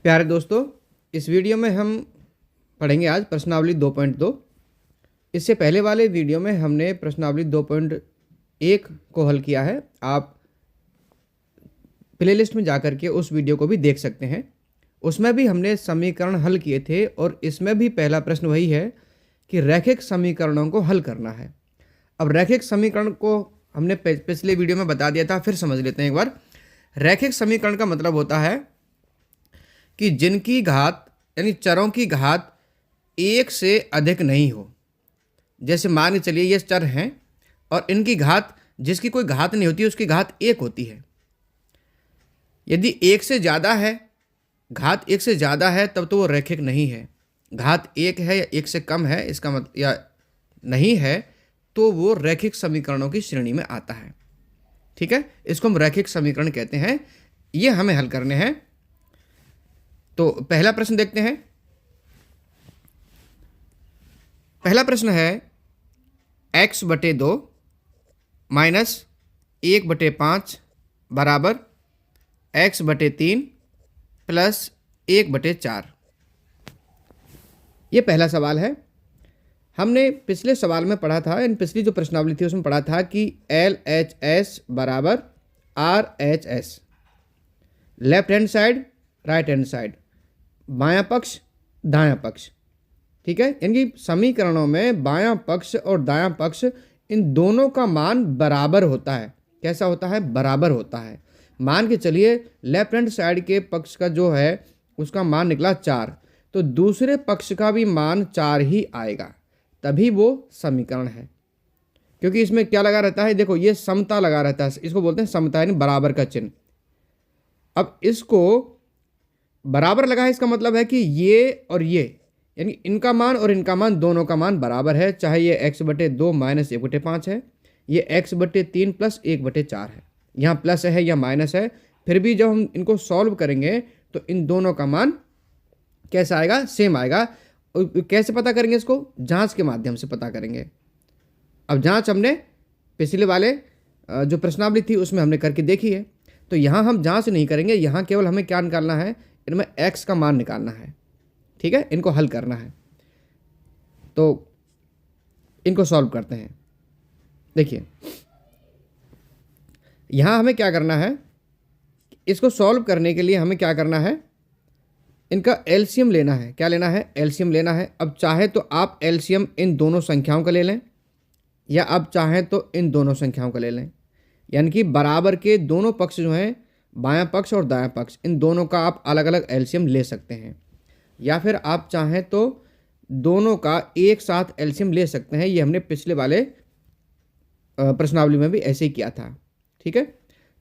प्यारे दोस्तों, इस वीडियो में हम पढ़ेंगे आज प्रश्नावली 2.2। इससे पहले वाले वीडियो में हमने प्रश्नावली 2.1 को हल किया है। आप प्लेलिस्ट में जाकर के उस वीडियो को भी देख सकते हैं। उसमें भी हमने समीकरण हल किए थे और इसमें भी पहला प्रश्न वही है कि रैखिक समीकरणों को हल करना है। अब रैखिक समीकरण को हमने पिछले वीडियो में बता दिया था, फिर समझ लेते हैं एक बार। रैखिक समीकरण का मतलब होता है कि जिनकी घात यानी चरों की घात एक से अधिक नहीं हो। जैसे मान के चलिए ये चर हैं और इनकी घात, जिसकी कोई घात नहीं होती उसकी घात एक होती है। यदि एक से ज़्यादा है, घात एक से ज़्यादा है, तब तो वो रैखिक नहीं है। घात एक है या एक से कम है इसका मतलब या नहीं है, तो वो रैखिक समीकरणों की श्रेणी में आता है। ठीक है, इसको हम रैखिक समीकरण कहते हैं। ये हमें हल करने हैं। तो पहला प्रश्न देखते हैं। पहला प्रश्न है x/2 माइनस 1/5 बराबर x/3 प्लस 1/4। ये पहला सवाल है। हमने पिछले सवाल में पढ़ा था, इन पिछली जो प्रश्नावली थी उसमें पढ़ा था कि LHS बराबर RHS, left hand side right hand side, बायां पक्ष दायां पक्ष। ठीक है, इनकी समीकरणों में बायां पक्ष और दायां पक्ष इन दोनों का मान बराबर होता है। कैसा होता है? बराबर होता है। मान के चलिए लेफ्ट हैंड साइड के पक्ष का जो है उसका मान निकला 4, तो दूसरे पक्ष का भी मान 4 ही आएगा, तभी वो समीकरण है। क्योंकि इसमें क्या लगा रहता है? देखो, ये समता लगा रहता है, इसको बोलते हैं समता यानी बराबर का चिन्ह। अब इसको बराबर लगा है, इसका मतलब है कि ये और ये यानी इनका मान और इनका मान दोनों का मान बराबर है। चाहे ये x/2 माइनस 1/5 है, ये x/3 प्लस 1/4 है। यहाँ प्लस है या माइनस है, फिर भी जब हम इनको सॉल्व करेंगे तो इन दोनों का मान कैसा आएगा? सेम आएगा। कैसे पता करेंगे इसको? जांच के माध्यम से पता करेंगे। अब जांच हमने पिछले वाले जो प्रश्नावली थी उसमें हमने करके देखी है, तो यहाँ हम जांच नहीं करेंगे। यहाँ केवल हमें क्या निकालना है? इनमें x का मान निकालना है। ठीक है, इनको हल करना है। तो इनको सॉल्व करते हैं। देखिए, यहाँ हमें क्या करना है? इसको सॉल्व करने के लिए हमें क्या करना है? इनका एलसीएम लेना है। क्या लेना है? एलसीएम लेना है। अब चाहे तो आप एलसीएम इन दोनों संख्याओं का ले लें, या आप चाहें तो इन दोनों संख्याओं का ले लें। यानी कि बराबर के दोनों पक्ष जो हैं, बायां पक्ष और दायां पक्ष, इन दोनों का आप अलग अलग एलसीएम ले सकते हैं। या फिर आप चाहें तो दोनों का एक साथ एलसीएम ले सकते हैं। ये हमने पिछले वाले प्रश्नावली में भी ऐसे ही किया था। ठीक है,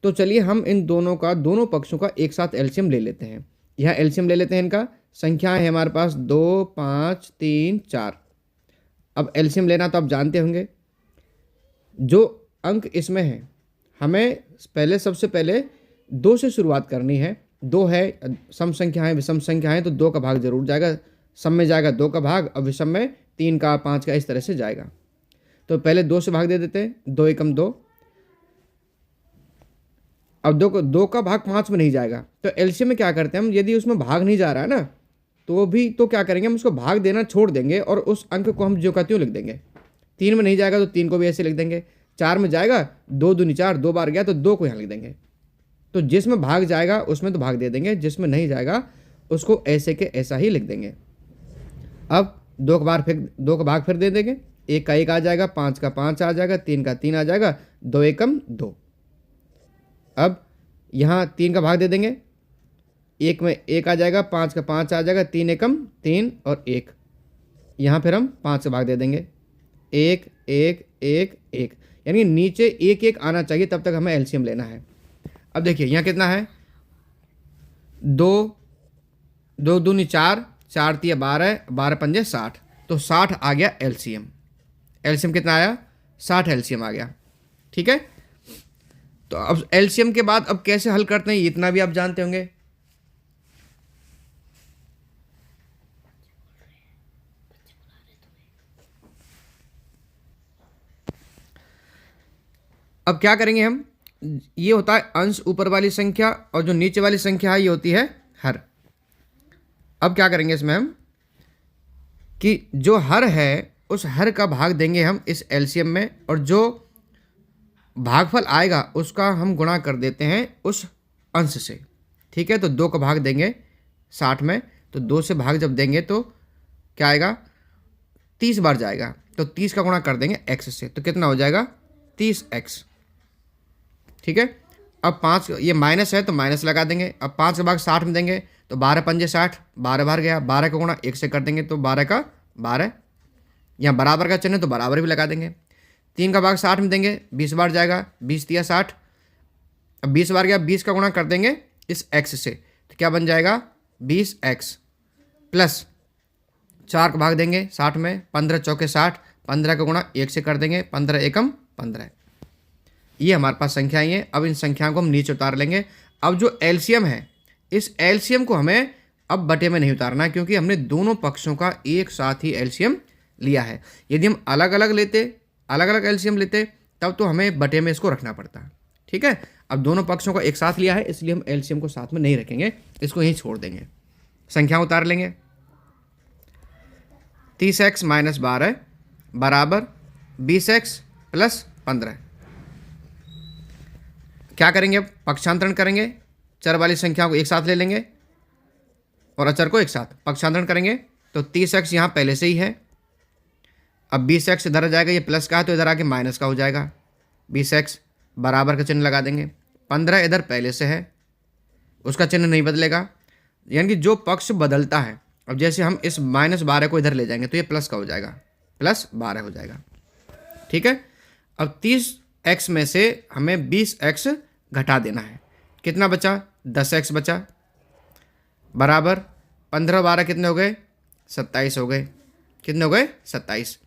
तो चलिए हम इन दोनों दोनों पक्षों का एक साथ एलसीएम ले लेते हैं। यहाँ एलसीएम ले लेते हैं। इनका संख्याएं है हमारे पास 2, 5, 3, 4। अब एलसीएम लेना तो आप जानते होंगे। जो अंक इसमें है, हमें सबसे पहले 2 से शुरुआत करनी है। 2 है, सम संख्याएं विषम संख्याएं, तो 2 का भाग जरूर जाएगा। सम में जाएगा 2 का भाग, और विषम में 3 का 5 का, इस तरह से जाएगा। तो पहले 2 से भाग दे देते हैं। 2 एकम 2। अब 2 का भाग 5 में नहीं जाएगा, तो एलसीएम में क्या करते हैं हम? यदि उसमें भाग नहीं जा रहा है ना, तो क्या करेंगे? हम उसको भाग देना छोड़ देंगे और उस अंक को हम जो का त्यों लिख देंगे। 3 में नहीं जाएगा तो 3 को भी ऐसे लिख देंगे। 4 में जाएगा, 2 दूनी 4, 2 बार गया तो 2 को यहाँ लिख देंगे। तो जिसमें भाग जाएगा उसमें तो भाग दे देंगे, जिसमें नहीं जाएगा उसको ऐसे के ऐसा ही लिख देंगे। अब 2 का भाग फिर दे देंगे। 1 का 1 आ जाएगा, 5 का 5 आ जाएगा, 3 का 3 आ जाएगा, 2 एकम 2। अब यहाँ 3 का भाग दे देंगे। 1 में 1 आ जाएगा, 5 का 5 आ जाएगा, 3 एकम 3 और 1। यहाँ फिर हम 5 से भाग दे देंगे। 1 1 1 1, यानी नीचे 1 1 आना चाहिए, तब तक हमें एलसीएम लेना है। अब देखिए यहाँ कितना है? 2 दूनी 4, 4 तिया 12, 12 पंजे 60, तो 60 आ गया एलसीएम। एलसीएम कितना आया? 60 एलसीएम आ गया। ठीक है, तो अब एलसीएम के बाद अब कैसे हल करते हैं इतना भी आप जानते होंगे। अब क्या करेंगे हम? ये होता है अंश ऊपर वाली संख्या, और जो नीचे वाली संख्या है ये होती है हर। अब क्या करेंगे इसमें हम कि जो हर है उस हर का भाग देंगे हम इस एलसीएम में, और जो भागफल आएगा उसका हम गुणा कर देते हैं उस अंश से। ठीक है, तो 2 का भाग देंगे 60 में, तो 2 से भाग जब देंगे तो क्या आएगा, 30 बार जाएगा, तो 30 का गुणा कर देंगे x से, तो कितना हो जाएगा 30x। ठीक है, अब 5 ये माइनस है तो माइनस लगा देंगे। अब 5 का भाग 60 में देंगे तो 12 पंजे 60, 12 बार गया, 12 का गुणा 1 से कर देंगे तो 12 का 12, यहाँ बराबर का चिन्ह है तो बराबर भी लगा देंगे। 3 का भाग 60 में देंगे, 20 बार जाएगा, 20 दिया 60, अब 20 बार गया, 20 का गुणा कर देंगे इस x से, तो क्या बन जाएगा 20x, प्लस 4 का भाग देंगे 60 में, 15 चौके 60, 15 का गुणा 1 से कर देंगे, 15 एकम 15। ये हमारे पास संख्याएं हैं। अब इन संख्याओं को हम नीचे उतार लेंगे। अब जो एलसीएम है, इस एलसीएम को हमें अब बटे में नहीं उतारना है, क्योंकि हमने दोनों पक्षों का एक साथ ही एलसीएम लिया है। यदि हम अलग अलग एलसीएम लेते तब तो हमें बटे में इसको रखना पड़ता। ठीक है, अब दोनों पक्षों का एक साथ लिया है, इसलिए हम एलसीएम को साथ में नहीं रखेंगे, इसको यहीं छोड़ देंगे। संख्या उतार लेंगे। 30x माइनस 12 बराबर 20x प्लस 15। क्या करेंगे, अब पक्षांतरण करेंगे, चर वाली संख्याओं को एक साथ ले लेंगे और अचर को एक साथ पक्षांतरण करेंगे, तो 30x यहाँ पहले से ही है। अब 20x इधर आ जाएगा, ये प्लस का है तो इधर आके माइनस का हो जाएगा। 20x बराबर का चिन्ह लगा देंगे। 15 इधर पहले से है, उसका चिन्ह नहीं बदलेगा, यानी कि जो पक्ष बदलता है, अब जैसे हम इस माइनस 12 को इधर ले जाएंगे तो ये प्लस का हो जाएगा, प्लस 12 हो जाएगा। ठीक है, अब 30x में से हमें 20x घटा देना है, कितना बचा 10x बचा, बराबर 15 12 कितने हो गए 27 हो गए, कितने हो गए 27।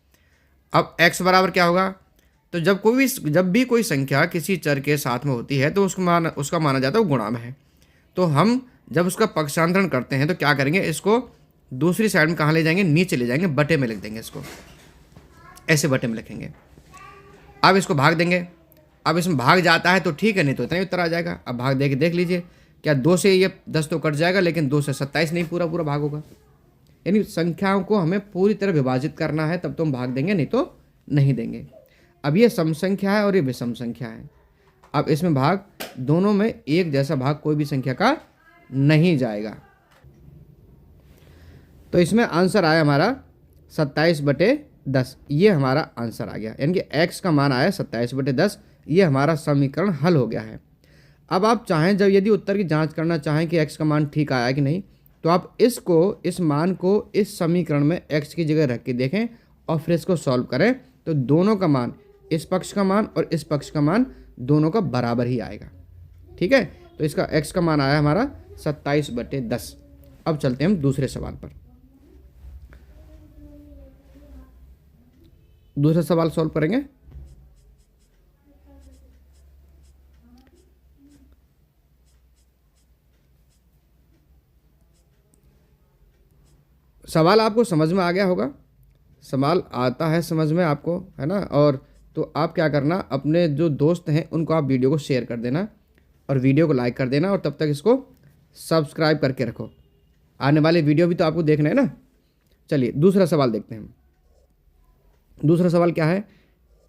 अब x बराबर क्या होगा, तो जब भी कोई संख्या किसी चर के साथ में होती है तो उसका माना जाता है वो गुणा में है। तो हम जब उसका पक्षांतरण करते हैं तो क्या करेंगे, इसको दूसरी साइड में कहाँ ले जाएंगे, नीचे ले जाएंगे, बटे में लिख देंगे, इसको ऐसे बटे में लिखेंगे। अब इसको भाग देंगे। अब इसमें भाग जाता है तो ठीक है, नहीं तो इतना ही उत्तर आ जाएगा। अब भाग दे के देख लीजिए, क्या 2 से ये 10 तो कट जाएगा, लेकिन 2 से 27 नहीं पूरा भाग होगा। यानी संख्याओं को हमें पूरी तरह विभाजित करना है, तब तो हम भाग देंगे, नहीं तो नहीं देंगे। अब ये सम संख्या है और ये विषम संख्या है। अब इसमें भाग दोनों में एक जैसा भाग कोई भी संख्या का नहीं जाएगा। तो इसमें आंसर आया हमारा 27/10, ये हमारा आंसर आ गया, यानी कि x का मान आया 27/10। ये हमारा समीकरण हल हो गया है। अब आप चाहें, जब यदि उत्तर की जांच करना चाहें कि x का मान ठीक आया कि नहीं, तो आप इस मान को इस समीकरण में x की जगह रख के देखें और फिर इसको सॉल्व करें, तो दोनों का मान, इस पक्ष का मान और इस पक्ष का मान दोनों का बराबर ही आएगा। ठीक है, तो इसका x का मान आया हमारा 27/10। अब चलते हैं हम दूसरे सवाल पर। दूसरा सवाल सॉल्व करेंगे। सवाल आपको समझ में आ गया होगा, सवाल आता है समझ में आपको, है ना। और तो आप क्या करना, अपने जो दोस्त हैं उनको आप वीडियो को शेयर कर देना और वीडियो को लाइक कर देना, और तब तक इसको सब्सक्राइब करके रखो। आने वाले वीडियो भी तो आपको देखना है ना। चलिए दूसरा सवाल देखते हैं। दूसरा सवाल क्या है,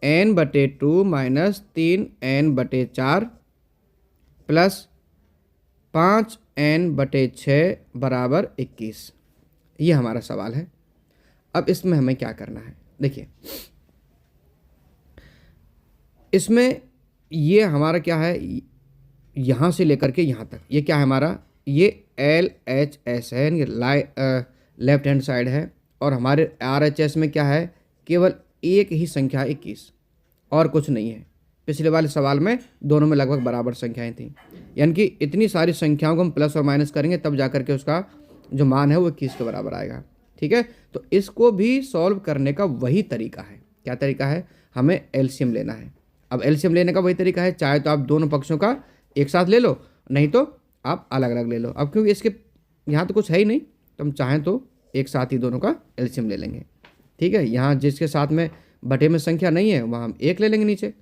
n/2 minus 3n/4 plus 5n/6 बराबर 21, ये हमारा सवाल है। अब इसमें हमें क्या करना है, देखिए इसमें ये हमारा क्या है, यहाँ से लेकर के यहाँ तक ये क्या है हमारा, ये LHS है, लेफ्ट हैंड साइड है, और हमारे RHS में क्या है, केवल एक ही संख्या 21 और कुछ नहीं है। पिछले वाले सवाल में दोनों में लगभग बराबर संख्याएं थी, यानी कि इतनी सारी संख्याओं को हम प्लस और माइनस करेंगे तब जाकर के उसका जो मान है वो 21 के बराबर आएगा। ठीक है, तो इसको भी सॉल्व करने का वही तरीका है। क्या तरीका है, हमें एलसीएम लेना है। अब एलसीएम लेने का वही तरीका है, चाहे तो आप दोनों पक्षों का एक साथ ले लो, नहीं तो आप अलग अलग ले लो। अब क्योंकि इसके यहाँ तो कुछ है ही नहीं, तो हम चाहें तो एक साथ ही दोनों का एलसीएम ले लेंगे। ठीक है, यहाँ जिसके साथ में बटे में संख्या नहीं है वहाँ हम 1 ले लेंगे नीचे,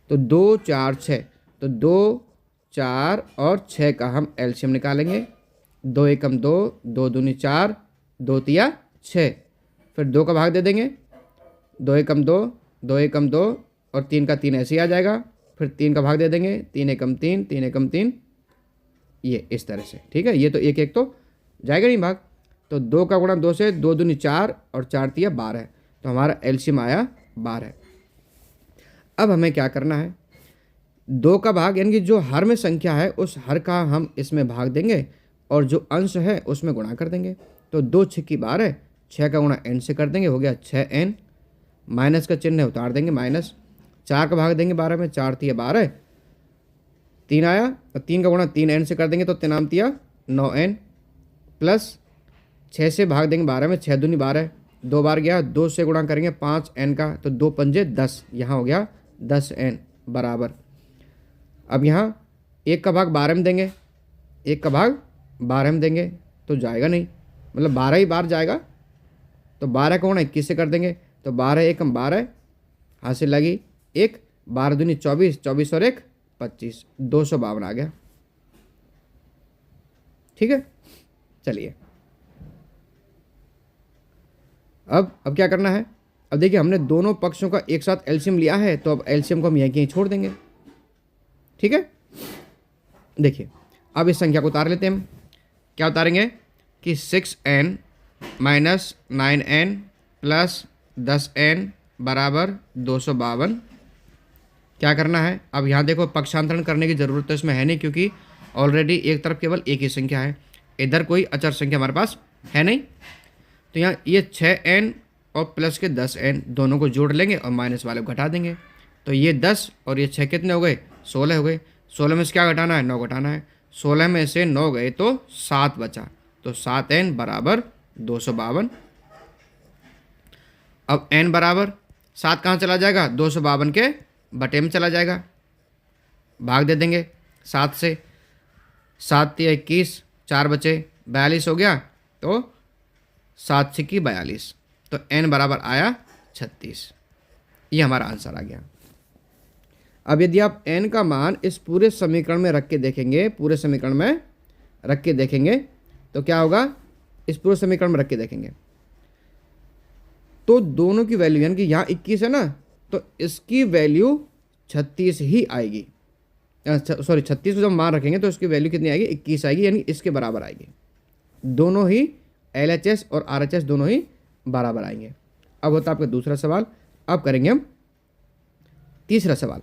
तो 2 4 6, तो 2 4 और 6 का हम एलसीएम निकालेंगे 2 एकम 2, 2 दूनी 4, 2 तिया 6, फिर 2 का भाग दे देंगे, 2 एकम 2, 2 एकम 2 और 3 का 3 ऐसे ही आ जाएगा, फिर 3 का भाग दे देंगे, 3 एकम 3, 3 एकम 3, ये इस तरह से। ठीक है, ये तो एक एक तो जाएगा नहीं भाग, तो 2 का गुणा 2 से 2 दूनी 4 और 4 तिया 12, तो हमारा एलसीएम आया 12। अब हमें क्या करना है, 2 का भाग यानी कि जो हर में संख्या है उस हर का हम इसमें भाग देंगे और जो अंश है उसमें गुणा कर देंगे। तो 2 6 12, 6 का गुणा n से कर देंगे, हो गया 6n, माइनस का चिन्ह उतार देंगे माइनस, 4 का भाग देंगे 12 में, 4 तिया 12, 3 आया, तो 3 का गुणा 3n से कर देंगे तो 3 तिया 9n, प्लस 6 से भाग देंगे 12 में, 6 दूनी 12, 2 बार गया, 2 से गुणा करेंगे 5n का, तो 2 पंजे 10, यहाँ हो गया 10n बराबर। अब यहाँ 1 का भाग 12 में देंगे, 1 का भाग 12 में देंगे तो जाएगा नहीं, मतलब 12 ही बार जाएगा, तो 12 का गुणा 21 से कर देंगे, तो 12 एकम 12, हासिल लगी 1, 12 दूनी 24, 24 और 1 25, 252 आ गया। ठीक है, चलिए अब क्या करना है, अब देखिए हमने दोनों पक्षों का एक साथ एलसीएम लिया है, तो अब एलसीएम को हम यहीं छोड़ देंगे। ठीक है, देखिए अब इस संख्या को उतार लेते हैं हम। क्या उतारेंगे कि 6n minus 9n plus 10n बराबर 252। क्या करना है, अब यहाँ देखो पक्षांतरण करने की ज़रूरत तो इसमें है नहीं, क्योंकि ऑलरेडी एक तरफ केवल एक ही संख्या है, इधर कोई अचर संख्या हमारे पास है नहीं। तो यहाँ ये 6n और प्लस के 10n दोनों को जोड़ लेंगे और माइनस वाले को घटा देंगे, तो ये 10 और ये 6 कितने हो गए, 16 हो गए। 16 में से क्या घटाना है, 9 घटाना है, 16 में से 9 गए तो 7 बचा, तो 7n बराबर 252। अब n बराबर 7 कहाँ चला जाएगा, 252 के बटे में चला जाएगा, भाग दे देंगे 7 से, 7 तिया 21, 4 बचे 42 हो गया, तो 7 छिक्की 42, तो n बराबर आया 36। ये हमारा आंसर आ गया। अब यदि आप n का मान इस पूरे समीकरण में रख के देखेंगे, पूरे समीकरण में रख के देखेंगे तो क्या होगा, इस पूरे समीकरण में रख के देखेंगे तो दोनों की वैल्यू यानी कि यहाँ 21 है ना, तो इसकी वैल्यू 36 ही आएगी, सॉरी 36 को जब मान रखेंगे तो इसकी वैल्यू कितनी आएगी, 21 आएगी, यानी इसके बराबर आएगी। दोनों ही LHS और RHS दोनों ही बराबर आएंगे। अब होता है आपका दूसरा सवाल। अब करेंगे हम तीसरा सवाल।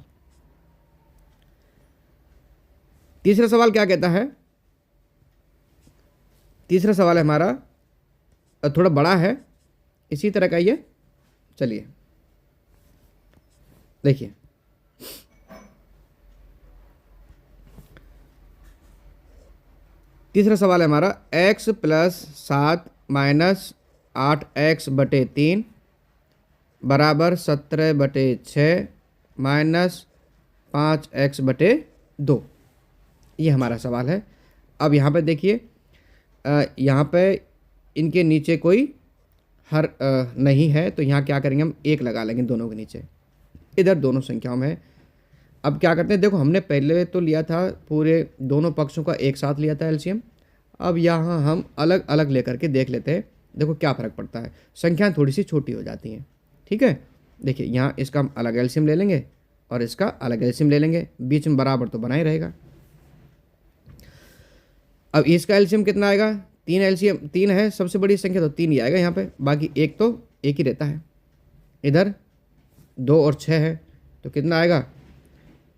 तीसरा सवाल क्या कहता है, तीसरा सवाल है हमारा थोड़ा बड़ा है, इसी तरह का ये, चलिए देखिए। तीसरा सवाल है हमारा x प्लस 7 माइनस 8x बटे 3 बराबर 17 बटे 6 माइनस 5x बटे 2। ये हमारा सवाल है। अब यहाँ पे देखिए, यहाँ पे इनके नीचे कोई हर नहीं है, तो यहाँ क्या करेंगे हम, 1 लगा लेंगे दोनों के नीचे, इधर दोनों संख्याओं में है। अब क्या करते हैं, देखो हमने पहले तो लिया था पूरे दोनों पक्षों का एक साथ लिया था एलसीएम, अब यहाँ हम अलग अलग लेकर के देख लेते हैं, देखो क्या फ़र्क पड़ता है, संख्याएं थोड़ी सी छोटी हो जाती हैं। ठीक है, देखिए यहाँ इसका हम अलग एलसीएम ले लेंगे और इसका अलग एलसीएम ले लेंगे, बीच में बराबर तो बना ही रहेगा। अब इसका एलसीएम कितना आएगा, 3 एलसीएम, 3 है सबसे बड़ी संख्या तो 3 ही आएगा यहाँ पे, बाकी एक तो एक ही रहता है। इधर 2 और 6 है तो कितना आएगा,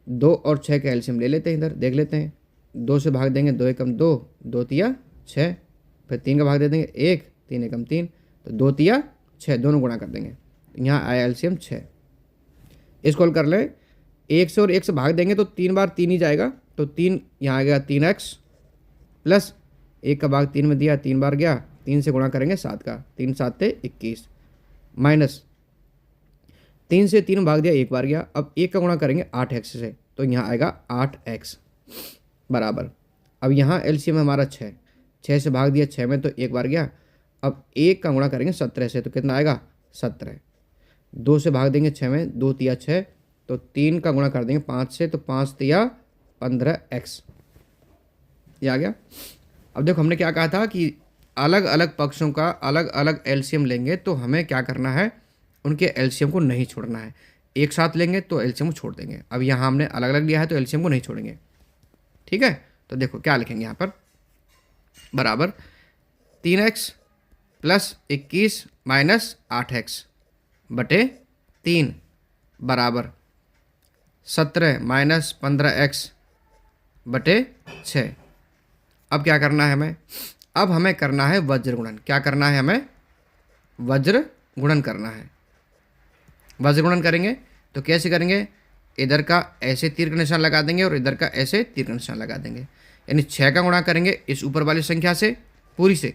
2 और 6 का एलसीएम ले लेते हैं, इधर देख लेते हैं, 2 से भाग देंगे, 2 एकम 2, 2 तिया 6, फिर 3 का भाग दे देंगे 1, 3 एकम 3, तो 2 तिया 6, दोनों गुणा कर देंगे, तो यहाँ आया एलसीएम 6। इसको हल कर लें, 1 से और 1 से भाग देंगे तो 3 बार 3 ही जाएगा, तो 3 यहाँ आ गया 3x प्लस 1 का भाग 3 में दिया, 3 बार गया, 3 से गुणा करेंगे 7 का, 3 7 थे 21, माइनस 3 से 3 भाग दिया, 1 बार गया, अब 1 का गुणा करेंगे 8x से, तो यहाँ आएगा 8x बराबर। अब यहाँ एलसीएम हमारा 6, 6 से भाग दिया 6 में तो 1 बार गया, अब 1 का गुणा करेंगे 17 से, तो कितना आएगा 17, 2 से भाग देंगे 6 में, 2 तिया 6, तो 3 का गुणा कर देंगे 5 से, तो 5 तिया 15x, ये आ गया। अब देखो हमने क्या कहा था कि अलग अलग पक्षों का अलग अलग एलसीएम लेंगे तो हमें क्या करना है, उनके एलसीएम को नहीं छोड़ना है। एक साथ लेंगे तो एलसीएम को छोड़ देंगे। अब यहाँ हमने अलग अलग लिया है तो एलसीएम को नहीं छोड़ेंगे। ठीक है, तो देखो क्या लिखेंगे यहाँ पर, बराबर 3x प्लस 21 माइनस 8x बटे 3 बराबर 17 माइनस 15x बटे 6। अब क्या करना है हमें, अब हमें करना है वज्र गुणन। क्या करना है हमें, वज्र गुणन करना है। वज्र गुणन करेंगे तो कैसे करेंगे, इधर का ऐसे तीर का निशान लगा देंगे और इधर का ऐसे तीर का निशान लगा देंगे। यानी 6 का गुणा करेंगे इस ऊपर वाली संख्या से पूरी से,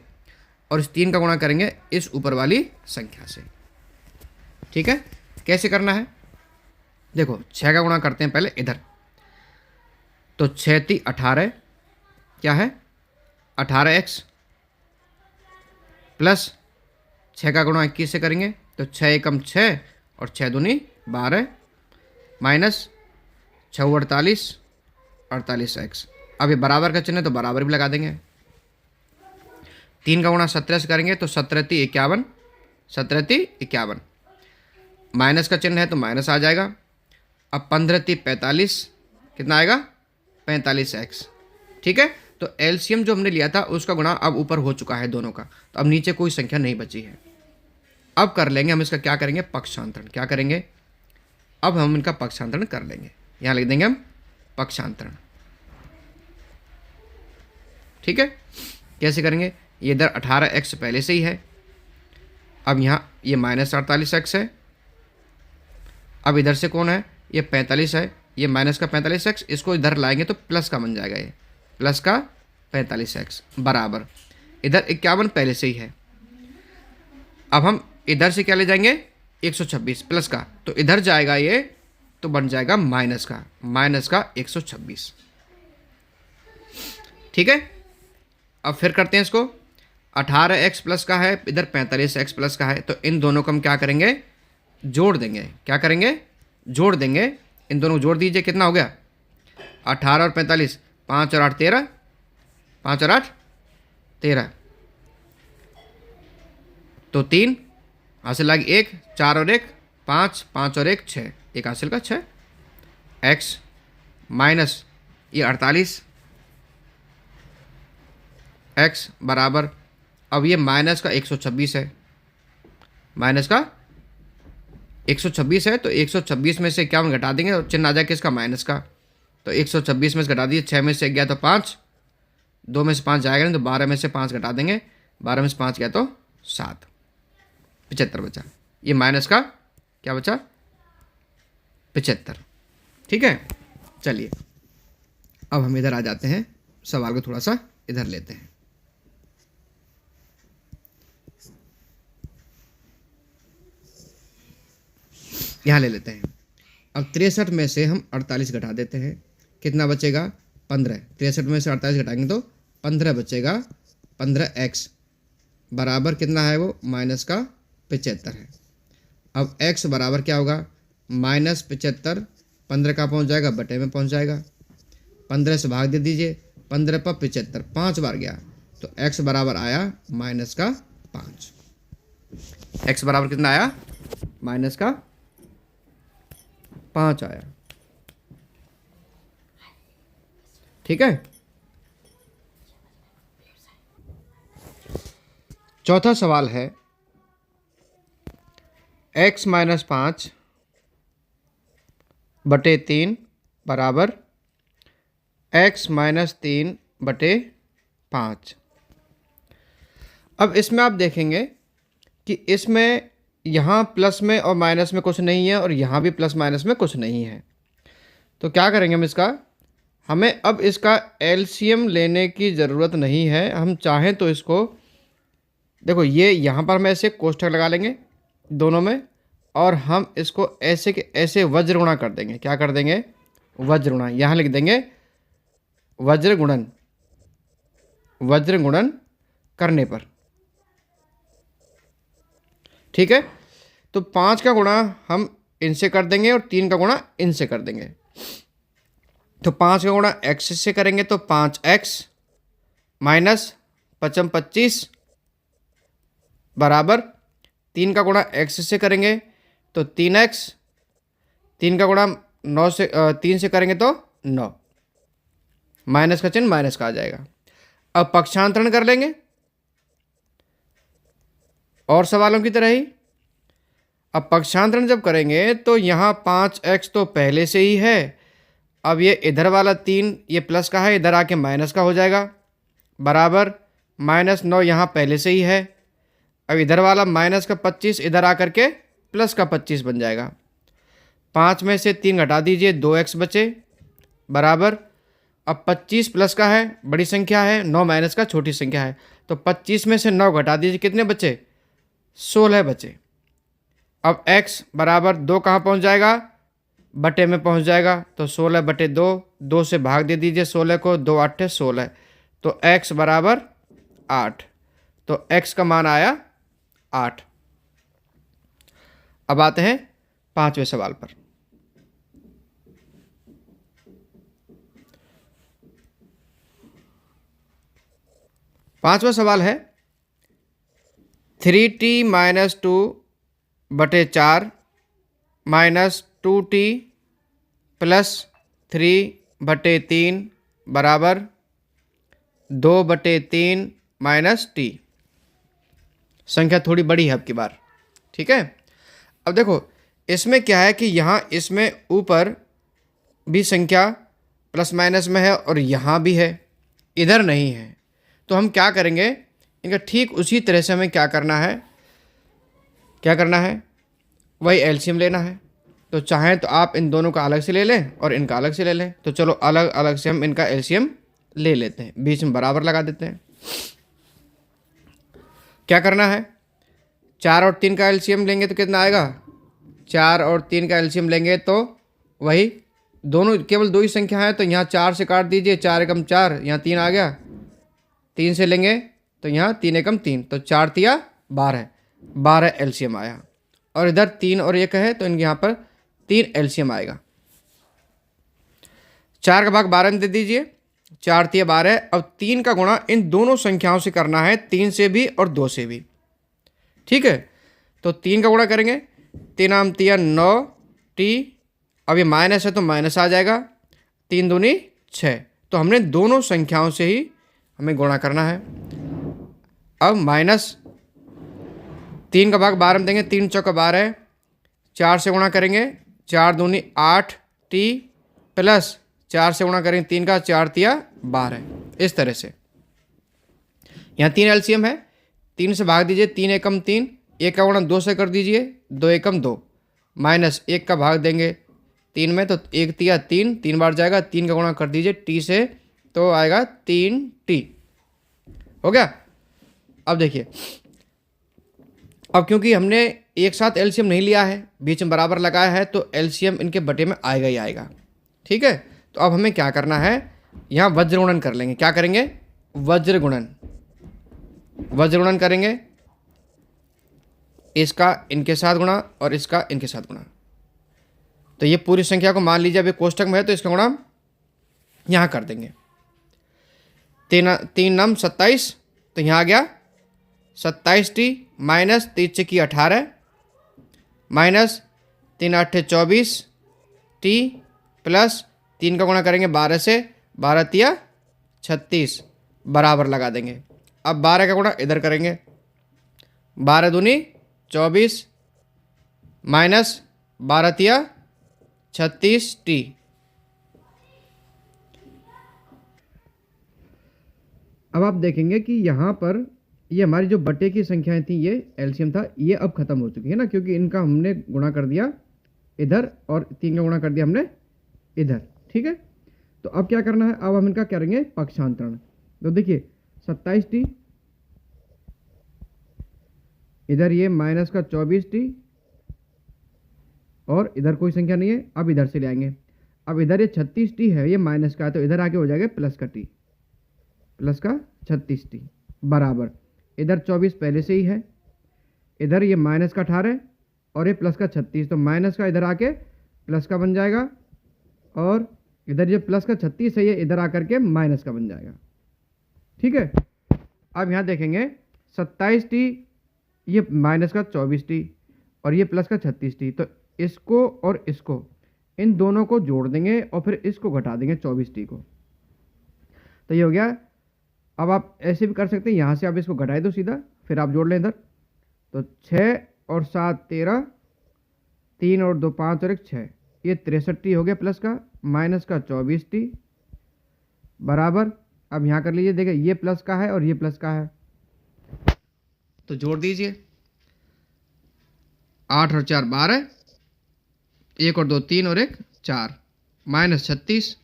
और इस 3 का गुणा करेंगे इस ऊपर वाली संख्या से। ठीक है, कैसे करना है, देखो 6 का गुणा करते हैं पहले इधर, तो 6 × 18 क्या है 18x प्लस 6 का गुणा 21 से करेंगे तो 6 एकम 6 और 6 दूनी 12 माइनस 6 48 48x। अब ये बराबर का चिन्ह है तो बराबर भी लगा देंगे। 3 का गुणा 17 से करेंगे तो 17 × 51 17 × 51, माइनस का चिन्ह है तो माइनस आ जाएगा। अब 15 × 45 कितना आएगा 45x। ठीक है, तो एलसीएम जो हमने लिया था उसका गुणा अब ऊपर हो चुका है दोनों का, तो अब नीचे कोई संख्या नहीं बची है। अब कर लेंगे हम इसका, क्या करेंगे, पक्षांतरण। क्या करेंगे, अब हम इनका पक्षांतरण कर लेंगे। यहाँ लिख देंगे हम पक्षांतरण। ठीक है, कैसे करेंगे, ये इधर 18x पहले से ही है, अब यहाँ ये माइनस 48x है। अब इधर से कौन है, ये 45 है, ये माइनस का 45x, इसको इधर लाएंगे तो प्लस का बन जाएगा, ये प्लस का 45x बराबर इधर 51 पहले से ही है। अब हम इधर से क्या ले जाएंगे 126 प्लस का, तो इधर जाएगा ये तो बन जाएगा माइनस का 126। ठीक है, अब फिर करते हैं इसको, 18x प्लस का है, इधर 45x प्लस का है, तो इन दोनों को हम क्या करेंगे, जोड़ देंगे। क्या करेंगे, जोड़ देंगे। इन दोनों को जोड़ दीजिए, कितना हो गया 18 और 45, 5 और 8 13, 5 और 8 13, तो 3 हासिल लग 1, 4 और 1 5, 5 और 1 6, एक हासिल का 6 x माइनस ये 48 x बराबर, अब ये माइनस का 126 है, माइनस का 126 है, तो 126 में से क्या हम घटा देंगे और चिन्ह आ जाएगा किसका, माइनस का। तो 126 में से घटा दीजिए, 6 में से 1 गया तो 5, 2 में से 5 जाएगा नहीं तो 12 में से 5 घटा देंगे, 12 में से 5 गया तो 7, 75 बचा। ये माइनस का क्या बचा 75। ठीक है, चलिए अब हम इधर आ जाते हैं, सवाल को थोड़ा सा इधर लेते हैं। यहाँ ले लेते हैं। अब 63 में से हम 48 घटा देते हैं, कितना बचेगा 15। 63 में से 48 घटाएंगे तो 15 बचेगा, 15x बराबर कितना है वो माइनस का 75 है। अब x बराबर क्या होगा माइनस 75, 15 का पहुँच जाएगा बटे में पहुँच जाएगा, 15 से भाग दे दीजिए, 15 पर 75 5 बार गया, तो x बराबर आया माइनस का 5। x बराबर कितना आया माइनस का 5 आया। ठीक है, चौथा सवाल है x माइनस 5 बटे 3 बराबर x माइनस 3 बटे 5। अब इसमें आप देखेंगे कि इसमें यहाँ प्लस में और माइनस में कुछ नहीं है और यहाँ भी प्लस माइनस में कुछ नहीं है, तो क्या करेंगे हम इसका, हमें अब इसका एलसीएम लेने की ज़रूरत नहीं है। हम चाहें तो इसको देखो, ये यहाँ पर हम ऐसे कोष्ठक लगा लेंगे दोनों में, और हम इसको ऐसे के ऐसे वज्र गुणा कर देंगे। क्या कर देंगे वज्र गुणा, यहाँ लिख देंगे वज्र गुणन, वज्र गुणन करने पर। ठीक है, तो 5 का गुणा हम इनसे कर देंगे और 3 का गुणा इनसे कर देंगे। तो 5 का गुणा x से करेंगे तो 5x माइनस 5 25 बराबर 3 का गुणा x से करेंगे तो 3x, 3 का गुणा 9 से 3 से करेंगे तो 9, माइनस का चिन्ह माइनस का आ जाएगा। अब पक्षांतरण कर लेंगे और सवालों की तरह ही। अब पक्षांतरण जब करेंगे तो यहाँ 5x तो पहले से ही है, अब ये इधर वाला 3 ये प्लस का है, इधर आके माइनस का हो जाएगा, बराबर -9 यहाँ पहले से ही है। अब इधर वाला माइनस का 25 इधर आकर के प्लस का 25 बन जाएगा। 5 में से 3 घटा दीजिए, 2x बचे, बराबर अब 25 प्लस का है बड़ी संख्या है, 9 माइनस का छोटी संख्या है, तो 25 में से 9 घटा दीजिए, कितने बचे? 16 बचे। अब x बराबर 2 कहाँ पहुँच जाएगा? बटे में पहुँच जाएगा, तो 16 बटे 2, 2 से भाग दे दीजिए 16 को, 2 8 16, तो x बराबर 8, तो x का मान आया 8। अब आते हैं 5वें सवाल पर। पांचवा सवाल है 3t - 2 बटे 4 माइनस 2t प्लस 3 बटे 3 बराबर 2 बटे 3 माइनस t। संख्या थोड़ी बड़ी है अब की बार, ठीक है। अब देखो इसमें क्या है कि यहाँ इसमें ऊपर भी संख्या प्लस माइनस में है और यहाँ भी है, इधर नहीं है। तो हम क्या करेंगे, इनका ठीक उसी तरह से हमें क्या करना है, वही एलसीएम लेना है। तो चाहें तो आप इन दोनों का अलग से ले लें और इनका अलग से ले लें। तो चलो अलग अलग से हम इनका एलसीएम ले लेते हैं, बीच में बराबर लगा देते हैं। क्या करना है, 4 और 3 का एलसीएम लेंगे तो कितना आएगा? 4 और 3 का एलसीएम लेंगे तो वही, दोनों केवल 2 ही संख्या है, तो यहाँ 4 से काट दीजिए, 4 एकम 4, यहाँ 3 आ गया। 3 से लेंगे तो यहाँ 3 एकम 3, तो 4 तिया 12, 12 एलसीएम आया। और इधर 3 और 1 है तो इनके यहाँ पर 3 एलसीएम आएगा। 4 का भाग 12 में दे दीजिए, 4 तिया 12। अब 3 का गुणा इन दोनों संख्याओं से करना है, 3 से भी और 2 से भी, ठीक है। तो 3 का गुणा करेंगे, 3 आम तिया 9t, अब ये माइनस है तो माइनस आ जाएगा, 3 दूनी 6। तो हमने दोनों संख्याओं से ही हमें गुणा करना है। अब माइनस 3 का भाग 12 में देंगे, 3 चौका 12, 4 से गुणा करेंगे, 4 दूनी 8t प्लस 4 से गुणा करेंगे 3 का, 4 तिया 12। इस तरह से यहाँ 3 एलसीएम है, 3 से भाग दीजिए, 3 एकम 3, 1 का गुणा 2 से कर दीजिए, 2 एकम 2, माइनस 1 का भाग देंगे 3 में, तो 1 तिया 3, 3 बार जाएगा, 3 का गुणा कर दीजिए t से, तो आएगा 3t। हो गया। अब देखिए, अब क्योंकि हमने एक साथ एलसीएम नहीं लिया है, बीच में बराबर लगाया है, तो एलसीएम इनके बटे में आएगा ही आएगा, ठीक है। तो अब हमें क्या करना है, यहाँ वज्र गुणन कर लेंगे। क्या करेंगे? वज्र गुणन करेंगे, इसका इनके साथ गुणा और इसका इनके साथ गुणा। तो ये पूरी संख्या को मान लीजिए अभी कोष्टक में है, तो इसका गुणा यहाँ कर देंगे। 3 नाम 27, तो यहाँ आ गया 27t माइनस 3 की 18 माइनस 3 8 24t प्लस 3 का गुणा करेंगे 12 से, 12 तिया 36, बराबर लगा देंगे। अब 12 का गुणा इधर करेंगे, 12 दूनी 24 माइनस 12 तिया 36t। अब आप देखेंगे कि यहाँ पर ये हमारी जो बटे की संख्याएं थी, ये एलसीएम था, ये अब खत्म हो चुकी है ना, क्योंकि इनका हमने गुणा कर दिया इधर और 3 का गुणा कर दिया हमने इधर, ठीक है। तो अब क्या करना है, अब हम इनका करेंगे पक्षांतरण। तो देखिए 27t, इधर ये माइनस का 24t और इधर कोई संख्या नहीं है, अब इधर से ले आएंगे। अब इधर ये 36t है, ये माइनस का है, तो इधर आके हो जाएगा प्लस का t, प्लस का 36t बराबर, इधर 24 पहले से ही है, इधर ये माइनस का 18 और ये प्लस का 36, तो माइनस का इधर आके प्लस का बन जाएगा, और इधर जो प्लस का 36 है ये इधर आकर के माइनस का बन जाएगा। ठीक है। अब यहाँ देखेंगे 27t, ये माइनस का 24t और ये प्लस का 36t, तो इसको और इसको इन दोनों को जोड़ देंगे और फिर इसको घटा देंगे 24t को, तो ये हो गया। अब आप ऐसे भी कर सकते हैं, यहाँ से आप इसको घटाए दो सीधा, फिर आप जोड़ लें इधर, तो 6 और 7 13, 3 और 2 5 और 1 6, ये 63t हो गया प्लस का, माइनस का 24t बराबर। अब यहाँ कर लीजिए, देखिए ये प्लस का है और ये प्लस का है, तो जोड़ दीजिए। 8 और 4 12, 1 और 2 3 और 1 4, माइनस 36।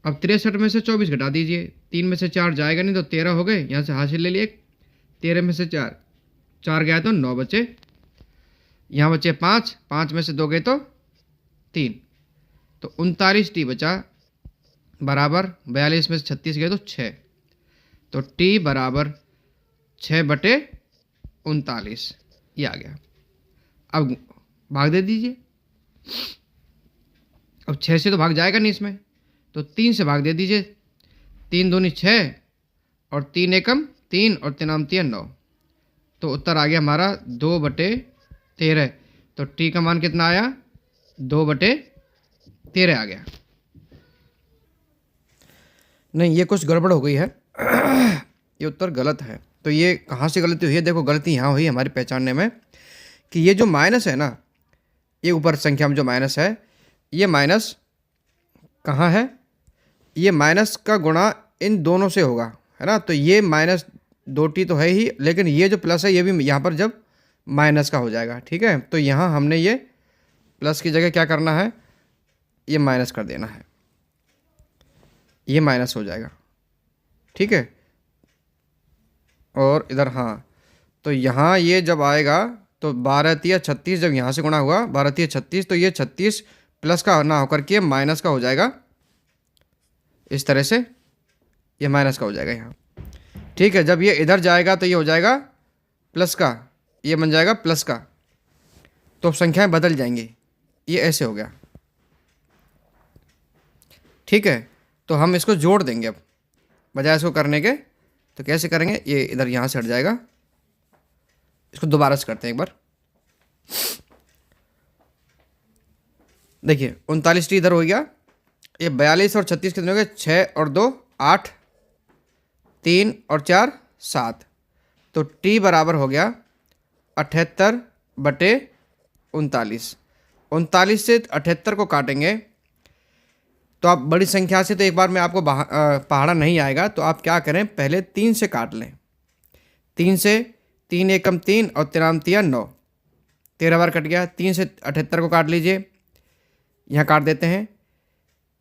अब 63 में से 24 घटा दीजिए, 3 में से 4 जाएगा नहीं तो 13 हो गए, यहाँ से हासिल ले लिए। 13 में से 4 गया तो 9 बचे, यहाँ बचे 5, 5 में से 2 गए तो 3, तो 39t बचा बराबर 42 में से 36 गए तो 6, तो t बराबर 6/39 ये आ गया। अब भाग दे दीजिए, अब 6 से तो भाग जाएगा नहीं इसमें, तो 3 से भाग दे दीजिए। 3 दूनी 6 और 3 एकम 3 और 3 3 9, तो उत्तर आ गया हमारा 2/13, तो t का मान कितना आया 2/13 आ गया। नहीं, ये कुछ गड़बड़ हो गई है, ये उत्तर गलत है। तो ये कहाँ से गलती हुई है? देखो गलती यहाँ हुई हमारी पहचानने में कि ये जो माइनस है ना, ये ऊपर संख्या में जो माइनस है, ये माइनस कहाँ है? ये माइनस का गुणा इन दोनों से होगा, है ना। तो ये माइनस 2t तो है ही, लेकिन ये जो प्लस है ये भी यहाँ पर जब माइनस का हो जाएगा, ठीक है। तो यहाँ हमने ये प्लस की जगह क्या करना है, ये माइनस कर देना है, ये माइनस हो जाएगा, ठीक है। और इधर हाँ, तो यहाँ ये जब आएगा तो 12 तिया 36, जब यहाँ से गुणा हुआ 12 तिया 36, तो ये 36 प्लस का ना होकर के माइनस का हो जाएगा, इस तरह से ये माइनस का हो जाएगा यहाँ, ठीक है। जब ये इधर जाएगा तो ये हो जाएगा प्लस का, ये बन जाएगा प्लस का, तो अब संख्याएं बदल जाएंगी, ये ऐसे हो गया, ठीक है। तो हम इसको जोड़ देंगे अब, बजाय इसको करने के। तो कैसे करेंगे, ये इधर यहाँ से हट जाएगा, इसको दोबारा से करते हैं एक बार। देखिए 39t इधर हो गया, ये 42 और 36 कितने हो गए, 6 और 2 8, 3 और 4 7, तो t बराबर हो गया 78/39। 39 से 78 को काटेंगे तो आप बड़ी संख्या से, तो एक बार में आपको पहाड़ा नहीं आएगा, तो आप क्या करें, पहले 3 से काट लें। 3 से 3 एकम 3 और 3 3 9, 13 बार कट गया। 3 से 78 को काट लीजिए, यहाँ काट देते हैं।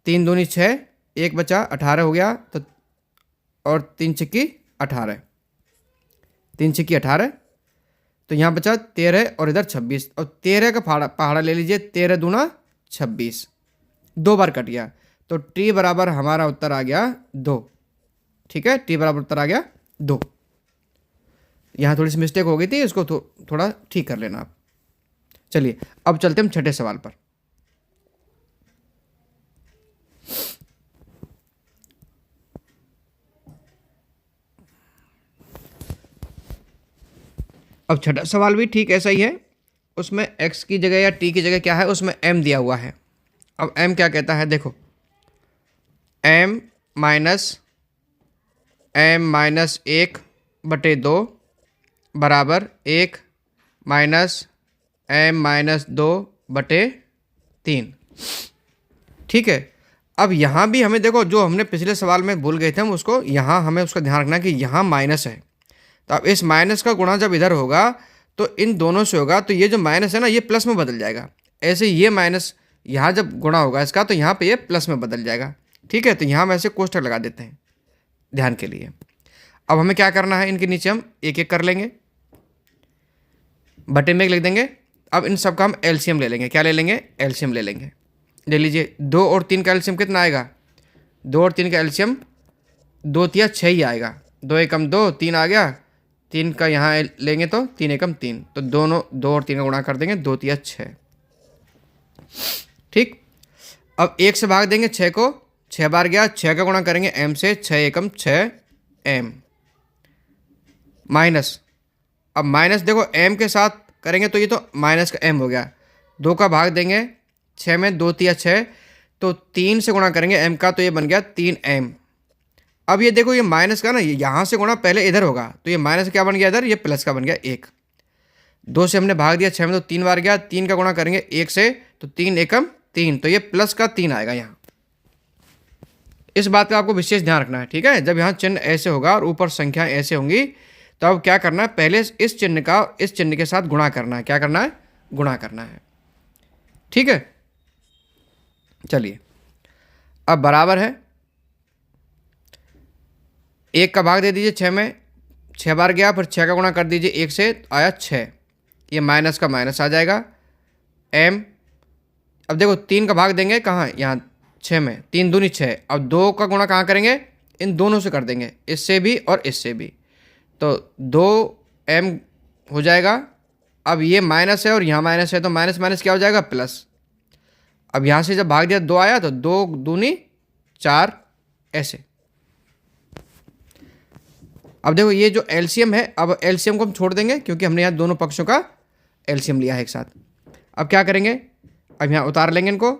3 दूनी 6, 1 बचा 18 हो गया, तो और 3 छिक्की 18, 3 छिक्की 18, तो यहाँ बचा 13 और इधर 26, और 13 का पहाड़ा ले लीजिए। 13 दूना 26, 2 बार कट गया, तो t बराबर हमारा उत्तर आ गया 2, ठीक है। t बराबर उत्तर आ गया 2। यहाँ थोड़ी सी मिस्टेक हो गई थी, इसको थोड़ा ठीक कर लेना आप। चलिए अब चलते हम छठे सवाल पर। अब छठा सवाल भी ठीक ऐसा ही है, उसमें x की जगह या t की जगह क्या है, उसमें m दिया हुआ है। अब m क्या कहता है, देखो m माइनस 1/2 बराबर 1 माइनस m माइनस 2/3, ठीक है। अब यहाँ भी हमें देखो, जो हमने पिछले सवाल में भूल गए थे हम उसको, यहाँ हमें उसका ध्यान रखना कि यहाँ माइनस है, तो अब इस माइनस का गुणा जब इधर होगा तो इन दोनों से होगा, तो ये जो माइनस है ना ये प्लस में बदल जाएगा। ऐसे ये माइनस यहाँ जब गुणा होगा इसका, तो यहाँ पे ये प्लस में बदल जाएगा, ठीक है। तो यहाँ हम ऐसे कोष्ठक लगा देते हैं ध्यान के लिए। अब हमें क्या करना है, इनके नीचे हम एक एक कर लेंगे, बटे में लिख देंगे। अब इन सब का हम एलसीएम ले लेंगे। क्या ले लेंगे, एलसीएम ले लेंगे। ले लीजिए 2 और 3 का एलसीएम कितना आएगा, 2 और 3 का एलसीएम 2 तिया 6 ही आएगा। 2 एकम 2, 3 आ गया, 3 का यहाँ लेंगे तो 3 एकम 3, तो दोनों 2 और 3 का गुणा कर देंगे, 2 तिया 6, ठीक। अब 1 से भाग देंगे 6 को, 6 बार गया, 6 का गुणा करेंगे m से, 6 एकम 6 m माइनस, अब माइनस देखो m के साथ करेंगे तो ये तो माइनस का m हो गया, 2 का भाग देंगे 6 में, 2 तिया 6, तो 3 से गुणा करेंगे m का, तो ये बन गया 3m। अब ये देखो ये माइनस का ना, ये यहाँ से गुणा पहले इधर होगा, तो ये माइनस क्या बन गया इधर, ये प्लस का बन गया 1। 2 से हमने भाग दिया 6 में, तो 3 बार गया, 3 का गुणा करेंगे 1 से, तो 3 एकम 3, तो ये प्लस का 3 आएगा यहाँ। इस बात का आपको विशेष ध्यान रखना है, ठीक है। जब यहाँ चिन्ह ऐसे होगा और ऊपर संख्याएं ऐसे होंगी, तो अब क्या करना है, पहले इस चिन्ह का इस चिन्ह के साथ गुणा करना है। क्या करना है, गुणा करना है, ठीक है। चलिए अब बराबर है, 1 का भाग दे दीजिए 6 में, 6 बार गया, फिर 6 का गुणा कर दीजिए 1 से, तो आया 6, ये माइनस का माइनस आ जाएगा m। अब देखो 3 का भाग देंगे कहाँ, यहाँ 6 में, 3 दूनी 6, अब 2 का गुणा कहाँ करेंगे, इन दोनों से कर देंगे, इससे भी और इससे भी, तो 2m हो जाएगा। अब ये माइनस है और यहाँ माइनस है, तो माइनस माइनस क्या हो जाएगा, प्लस। अब यहाँ से जब भाग दिया 2 आया, तो 2 दूनी 4 ऐसे। अब देखो ये जो एलसीएम है, अब एलसीएम को हम छोड़ देंगे क्योंकि हमने यहाँ दोनों पक्षों का एलसीएम लिया है एक साथ। अब क्या करेंगे, अब यहाँ उतार लेंगे इनको,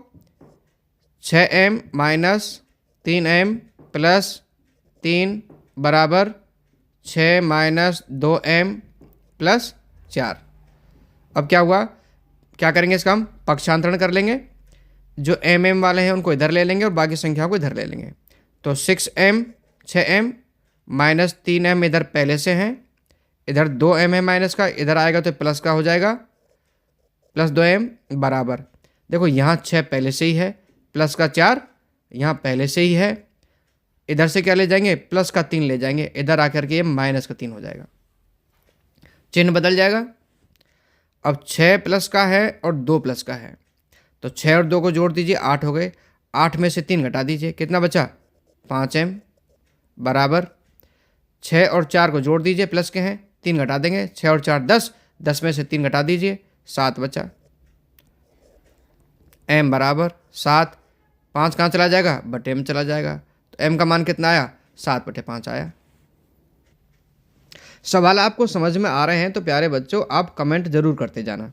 6m माइनस 3m प्लस 3 बराबर 6 माइनस 2m प्लस 4। अब क्या हुआ, क्या करेंगे, इसका हम पक्षांतरण कर लेंगे, जो mm वाले हैं उनको इधर ले लेंगे और बाकी संख्याओं को इधर ले लेंगे, तो 6m 6m माइनस 3m इधर पहले से हैं, इधर 2m है माइनस का, इधर आएगा तो प्लस का हो जाएगा, प्लस 2m बराबर, देखो यहाँ 6 पहले से ही है, प्लस का 4 यहाँ पहले से ही है, इधर से क्या ले जाएंगे, प्लस का 3 ले जाएंगे, इधर आकर के ये माइनस का 3 हो जाएगा, चिन्ह बदल जाएगा। अब 6 प्लस का है और 2 प्लस का है, तो 6 और 2 को जोड़ दीजिए, 8 हो गए, 8 में से 3 घटा दीजिए, कितना बचा, 5m बराबर 6 और 4 को जोड़ दीजिए, प्लस के हैं, 3 घटा देंगे, 6 और 4 10, 10 में से 3 घटा दीजिए, 7 बचा, m बराबर 7, 5 कहाँ चला जाएगा, बटे m चला जाएगा, तो m का मान कितना आया, 7/5 आया। सवाल आपको समझ में आ रहे हैं तो प्यारे बच्चों आप कमेंट जरूर करते जाना,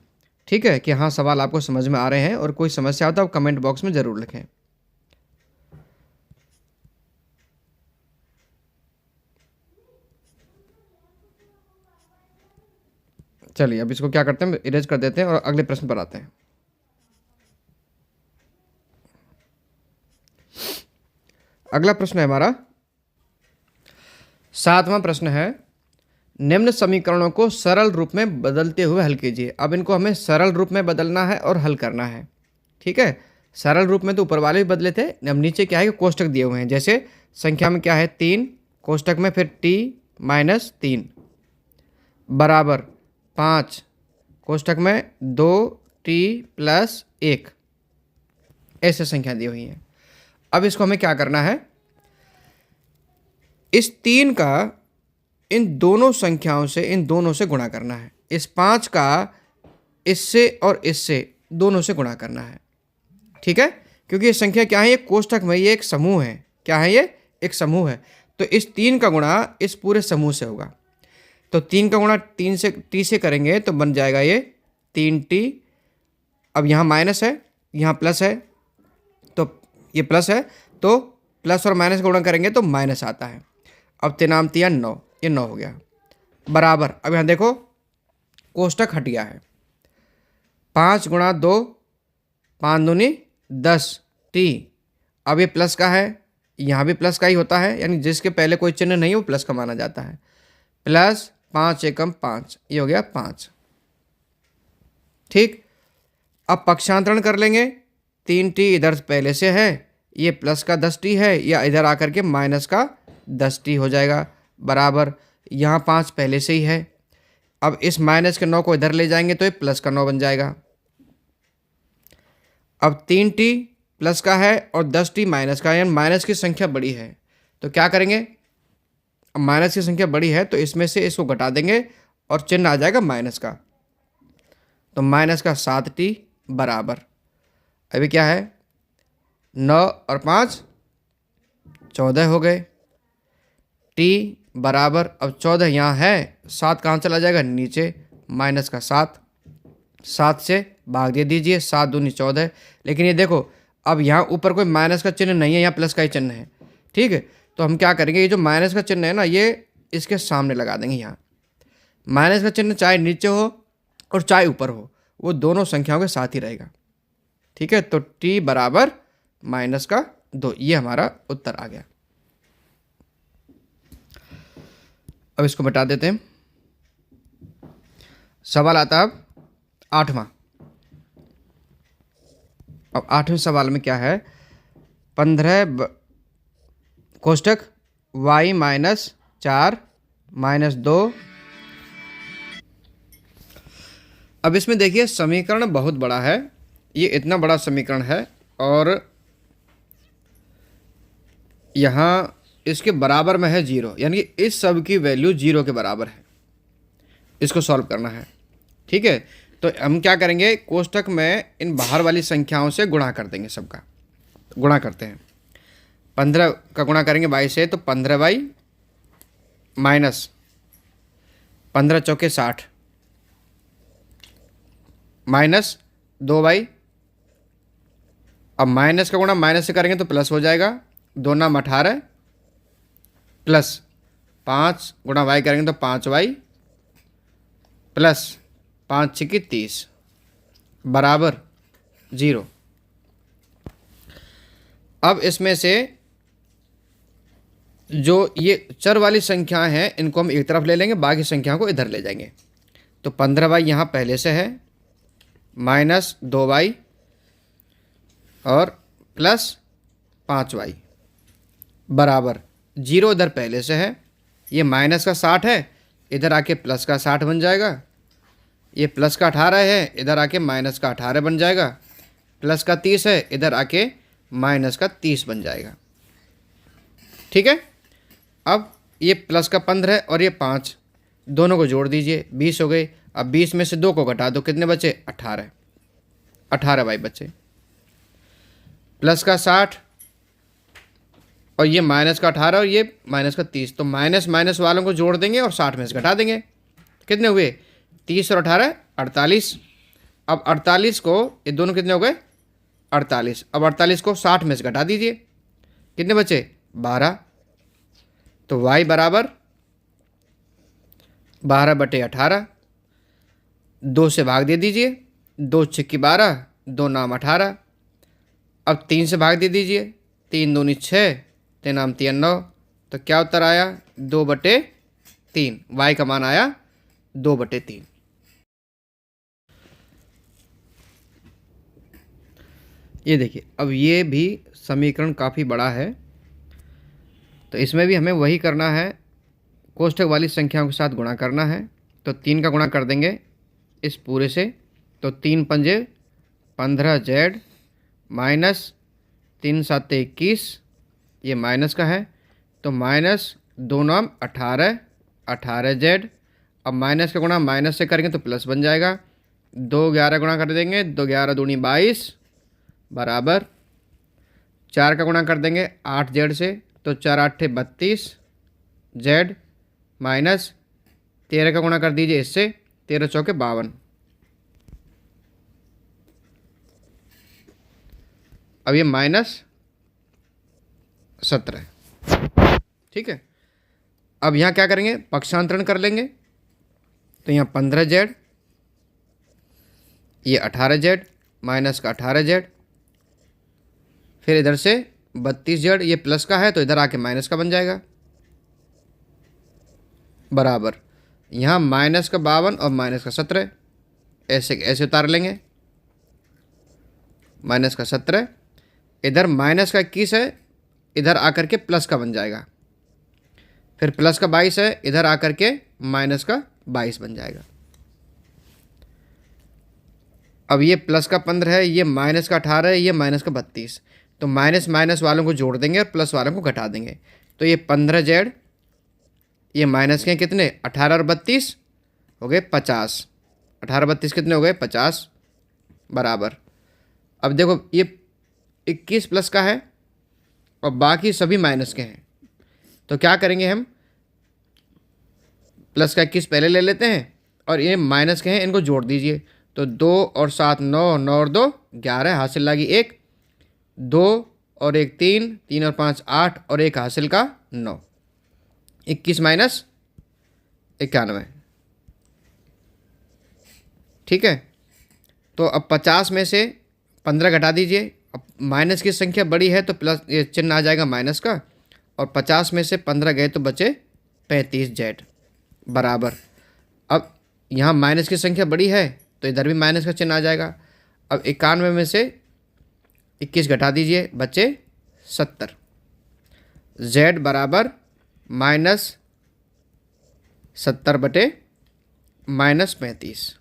ठीक है, कि हाँ सवाल आपको समझ में आ रहे हैं, और कोई समस्या हो तो आप कमेंट बॉक्स में जरूर लिखें। चलिए अब इसको क्या करते हैं, इरेज कर देते हैं और अगले प्रश्न पर आते हैं। अगला प्रश्न है हमारा 7वां प्रश्न है, निम्न समीकरणों को सरल रूप में बदलते हुए हल कीजिए। अब इनको हमें सरल रूप में बदलना है और हल करना है, ठीक है। सरल रूप में तो ऊपर वाले भी बदले थे, अब नीचे क्या है कि कोष्टक दिए हुए हैं, जैसे संख्या में क्या है 3, कोष्टक में फिर t माइनस 3 बराबर 5, कोष्टक में 2t प्लस 1, ऐसे संख्या दी हुई है। अब इसको हमें क्या करना है, इस 3 का इन दोनों संख्याओं से, इन दोनों से गुणा करना है, इस 5 का इससे और इससे दोनों से गुणा करना है, ठीक है, क्योंकि ये संख्या क्या है, ये कोष्टक में ये एक समूह है, क्या है, ये एक समूह है, तो इस 3 का गुणा इस पूरे समूह से होगा, तो 3 का गुणा 3 से t से करेंगे तो बन जाएगा ये 3t। अब यहाँ माइनस है, यहाँ प्लस है, तो ये प्लस है, तो प्लस और माइनस का गुणा करेंगे तो माइनस आता है। अब 3 तिया 9, ये 9 हो गया बराबर, अब यहाँ देखो कोष्टक हट गया है, 5 गुणा 2 5 दूनी 10 t, अब ये प्लस का है, यहाँ भी प्लस का ही होता है, यानी जिसके पहले कोई चिन्ह नहीं वो प्लस का माना जाता है, प्लस 5 एकम 5, ये हो गया 5, ठीक। अब पक्षांतरण कर लेंगे, 3t इधर पहले से है, ये प्लस का 10t है, या इधर आकर के माइनस का 10t हो जाएगा बराबर, यहाँ 5 पहले से ही है, अब इस माइनस के 9 को इधर ले जाएंगे तो ये प्लस का 9 बन जाएगा। अब 3t प्लस का है और 10t माइनस का, यानी माइनस की संख्या बड़ी है, तो क्या करेंगे, अब माइनस की संख्या बड़ी है तो इसमें से इसको घटा देंगे और चिन्ह आ जाएगा माइनस का, तो माइनस का 7t बराबर, अभी क्या है 9 और 5 14 हो गए। टी बराबर, अब 14 यहाँ है, 7 कहाँ चला जाएगा नीचे, माइनस का 7, 7 से भाग दे दीजिए, 7 दूनी 14। लेकिन ये देखो अब यहाँ ऊपर कोई माइनस का चिन्ह नहीं है, यहाँ प्लस का ही चिन्ह है। ठीक है, तो हम क्या करेंगे, ये जो माइनस का चिन्ह है ना, ये इसके सामने लगा देंगे। यहाँ माइनस का चिन्ह चाहे नीचे हो और चाहे ऊपर हो, वो दोनों संख्याओं के साथ ही रहेगा। ठीक है, तो टी बराबर -2, ये हमारा उत्तर आ गया। अब इसको बता देते हैं। सवाल आता है अब 8वां। अब 8वें सवाल में क्या है, 15 कोष्टक y -4 -2। अब इसमें देखिए समीकरण बहुत बड़ा है, ये इतना बड़ा समीकरण है और यहाँ इसके बराबर में है 0, यानी कि इस सब की वैल्यू 0 के बराबर है। इसको सॉल्व करना है। ठीक है, तो हम क्या करेंगे, कोष्टक में इन बाहर वाली संख्याओं से गुणा कर देंगे। सबका गुणा करते हैं। 15 का गुणा करेंगे 22 से, तो 15y माइनस 15 चौके 60 माइनस 2y। अब माइनस का गुणा माइनस से करेंगे तो प्लस हो जाएगा, 2 नाम 18 प्लस 5 गुणा y करेंगे तो 5y प्लस 5 छिकी 30 बराबर 0। अब इसमें से जो ये चर वाली संख्याएं हैं इनको हम एक तरफ ले लेंगे, बाकी संख्याओं को इधर ले जाएंगे। तो 15y यहाँ पहले से है, माइनस 2y और प्लस 5y बराबर 0 इधर पहले से है। ये माइनस का 60 है, इधर आके प्लस का 60 बन जाएगा। ये प्लस का 18 है, इधर आके माइनस का 18 बन जाएगा। प्लस का 30 है, इधर आके माइनस का 30 बन जाएगा। ठीक है, अब ये प्लस का 15 और ये 5 दोनों को जोड़ दीजिए, 20 हो गए। अब 20 में से 2 को घटा दो, कितने बचे, 18, 18y बचे। प्लस का 60 और ये माइनस का 18 और ये माइनस का 30, तो माइनस माइनस वालों को जोड़ देंगे और 60 में से घटा देंगे। कितने हुए, 30 और 18 48। अब 48 को, ये दोनों कितने हो गए, 48। अब 48 को 60 में से घटा दीजिए, कितने बचे, 12। तो y बराबर 12/18, 2 से भाग दे दीजिए, 2 छिक्की 12, 2 नाम 18। अब 3 से भाग दे दीजिए, 3 दूनी 6, 3 नाम 3 9। तो क्या उत्तर आया, 2/3। y का मान आया 2/3। ये देखिए, अब ये भी समीकरण काफ़ी बड़ा है, तो इसमें भी हमें वही करना है, कोष्ठक वाली संख्याओं के साथ गुणा करना है। तो 3 का गुणा कर देंगे इस पूरे से, तो 3 पंजे 15z माइनस 3 7 21, ये माइनस का है, तो माइनस 2 नाम 18, 18z। अब माइनस का गुणा माइनस से करेंगे तो प्लस बन जाएगा, 2 11 गुणा कर देंगे, 2 11 दूनी 22 बराबर 4 का गुणा कर देंगे 8z से, तो 4 8 32 z माइनस 13 का गुणा कर दीजिए इससे, 13 चौके 52। अब ये -17। ठीक है, अब यहाँ क्या करेंगे, पक्षांतरण कर लेंगे। तो यहाँ 15z, ये 18z माइनस का 18z, फिर इधर से 32z, ये प्लस का है तो इधर आके माइनस का बन जाएगा, बराबर यहाँ माइनस का 52 और माइनस का 17, ऐसे ऐसे उतार लेंगे। माइनस का 17, इधर माइनस का 21 है, इधर आकर के प्लस का बन जाएगा। फिर प्लस का 22 है, इधर आकर के माइनस का 22 बन जाएगा। अब ये प्लस का 15 है, ये माइनस का 18 है, ये माइनस का 32, तो माइनस माइनस वालों को जोड़ देंगे और प्लस वालों को घटा देंगे। तो ये 15z, ये माइनस के कितने, 18 और 32 हो गए 50, 18 32 कितने हो गए, 50 बराबर। अब देखो ये 21 प्लस का है, और बाकी सभी माइनस के हैं। तो क्या करेंगे हम, प्लस का 21 पहले ले लेते हैं और ये माइनस के हैं, इनको जोड़ दीजिए। तो 2 और 7 9, 9 और 2 11, हासिल लगी 1, 2 और 1 3, 3 और 5 8 और 1 हासिल का 9, 21 माइनस 91। ठीक है, तो अब 50 में से 15 घटा दीजिए। अब माइनस की संख्या बड़ी है तो प्लस ये चिन्ह आ जाएगा माइनस का, और 50 में से 15 गए तो बचे 35 जेड बराबर। अब यहाँ माइनस की संख्या बड़ी है तो इधर भी माइनस का चिन्ह आ जाएगा। अब 91 में से 21 घटा दीजिए, बचे 70। जेड बराबर -70/-35।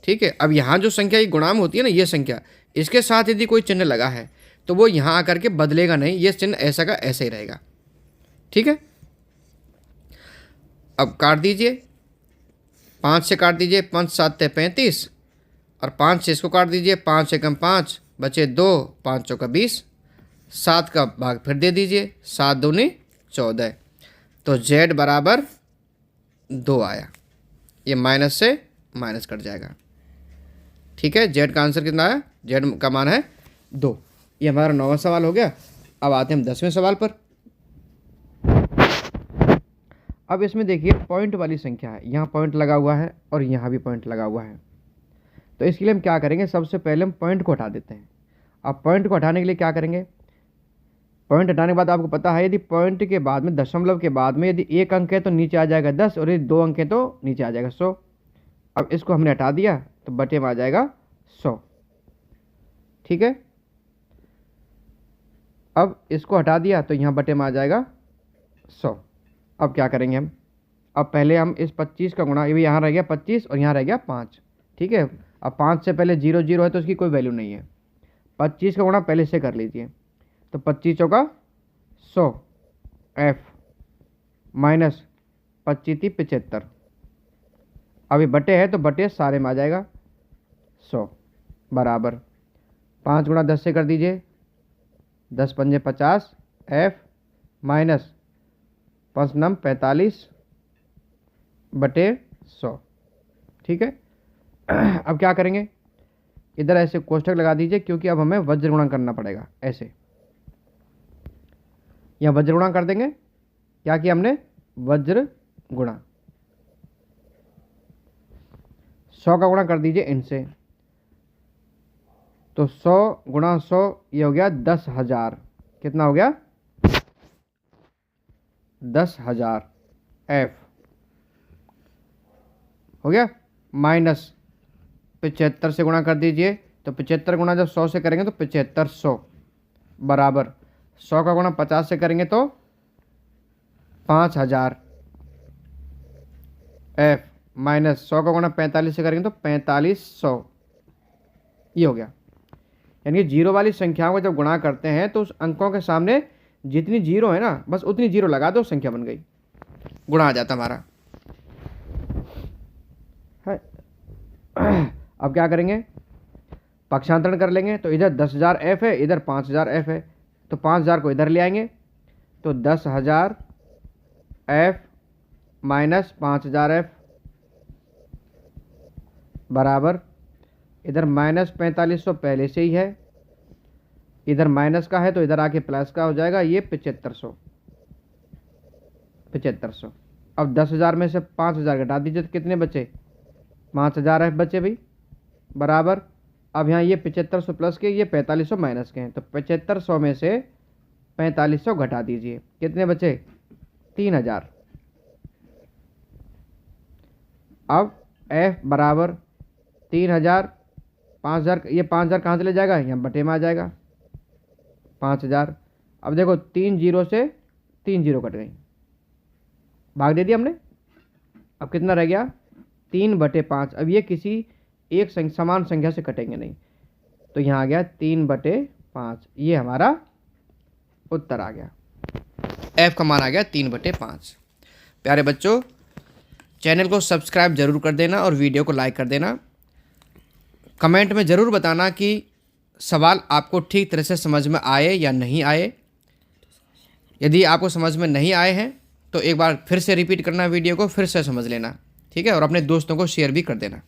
ठीक है, अब यहाँ जो संख्या ये गुणांक होती है ना, ये संख्या, इसके साथ यदि कोई चिन्ह लगा है तो वो यहाँ आकर के बदलेगा नहीं, ये चिन्ह ऐसा का ऐसा ही रहेगा। ठीक है, अब काट दीजिए, 5 से काट दीजिए, 5 7 35 और 5 से इसको काट दीजिए, 5 एकम 5 बचे 2, 5 चौका 20, 7 का भाग फिर दे दीजिए, 7 दूनी 14। तो जेड बराबर 2 आया, ये माइनस से माइनस कट जाएगा। ठीक है, जेड का आंसर कितना आया, जेड का मान है 2। ये हमारा 9वां सवाल हो गया। अब आते हैं हम 10वें सवाल पर। अब इसमें देखिए पॉइंट वाली संख्या है, यहाँ पॉइंट लगा हुआ है और यहाँ भी पॉइंट लगा हुआ है। तो इसके लिए हम क्या करेंगे, सबसे पहले हम पॉइंट को हटा देते हैं। अब पॉइंट को हटाने के लिए क्या करेंगे, पॉइंट हटाने के बाद आपको पता है यदि पॉइंट के बाद में, दशमलव के बाद में यदि 1 अंक है तो नीचे आ जाएगा 10, और यदि 2 अंक है तो नीचे आ जाएगा 100। अब इसको हमने हटा दिया तो बटे में आ जाएगा 100। ठीक है, अब इसको हटा दिया तो यहाँ बटे में आ जाएगा 100। अब क्या करेंगे हम, अब पहले हम इस 25 का गुणा, ये भी यहाँ रह गया 25 और यहाँ रह गया 5। ठीक है, अब 5 से पहले 0 0 है तो उसकी कोई वैल्यू नहीं है। 25 का गुणा पहले से कर लीजिए, तो 25 चौका 100 f माइनस 25 × 75। अभी बटे है तो बटे सारे में आ जाएगा 100 बराबर 5 गुणा 10 से कर दीजिए, 10 पंजे 50 f माइनस 5 नम 45/100। ठीक है, अब क्या करेंगे, इधर ऐसे कोष्ठक लगा दीजिए क्योंकि अब हमें वज्र गुणा करना पड़ेगा। ऐसे यहाँ वज्र गुणा कर देंगे, क्या किया हमने, वज्र गुणा। 100 का गुणा कर दीजिए इनसे, तो 100 गुणा 100 ये हो गया 10,000। कितना हो गया, 10,000 f हो गया। माइनस 75 से गुणा कर दीजिए, तो 75 गुणा जब 100 से करेंगे तो 7500 बराबर 100 का गुणा 50 से करेंगे तो 5000 f माइनस 100 का गुणा 45 से करेंगे तो 4500। ये हो गया, यानी जीरो वाली संख्याओं को जब गुणा करते हैं तो उस अंकों के सामने जितनी जीरो है ना, बस उतनी जीरो लगा दो, संख्या बन गई, गुणा आ जाता हमारा है। अब क्या करेंगे, पक्षांतरण कर लेंगे, तो इधर 10,000 f है, इधर 5,000 f है, तो 5,000 को इधर ले आएंगे, तो 10,000 f माइनस 5,000 f बराबर, इधर माइनस 4500 पहले से ही है, इधर माइनस का है तो इधर आके प्लस का हो जाएगा, ये 7500। अब 10,000 में से 5,000 घटा दीजिए तो कितने बचे, 5,000 f बचे भाई बराबर। अब यहाँ ये 7500 प्लस के, ये 4500 माइनस के हैं, तो 7500 में से 4500 घटा दीजिए, कितने बचे, 3000। अब f बराबर 3000, 5,000, ये 5,000 कहाँ से ले जाएगा, यहाँ बटे में आ जाएगा 5,000। अब देखो 3 जीरो से 3 जीरो कट गई, भाग दे दिया हमने। अब कितना रह गया, 3/5। अब ये किसी एक समान संख्या से कटेंगे नहीं, तो यहाँ आ गया 3/5। ये हमारा उत्तर आ गया, f का मान आ गया 3/5। प्यारे बच्चों, चैनल को सब्सक्राइब जरूर कर देना और वीडियो को लाइक कर देना। कमेंट में ज़रूर बताना कि सवाल आपको ठीक तरह से समझ में आए या नहीं आए। यदि आपको समझ में नहीं आए हैं तो एक बार फिर से रिपीट करना वीडियो को, फिर से समझ लेना, ठीक है, और अपने दोस्तों को शेयर भी कर देना।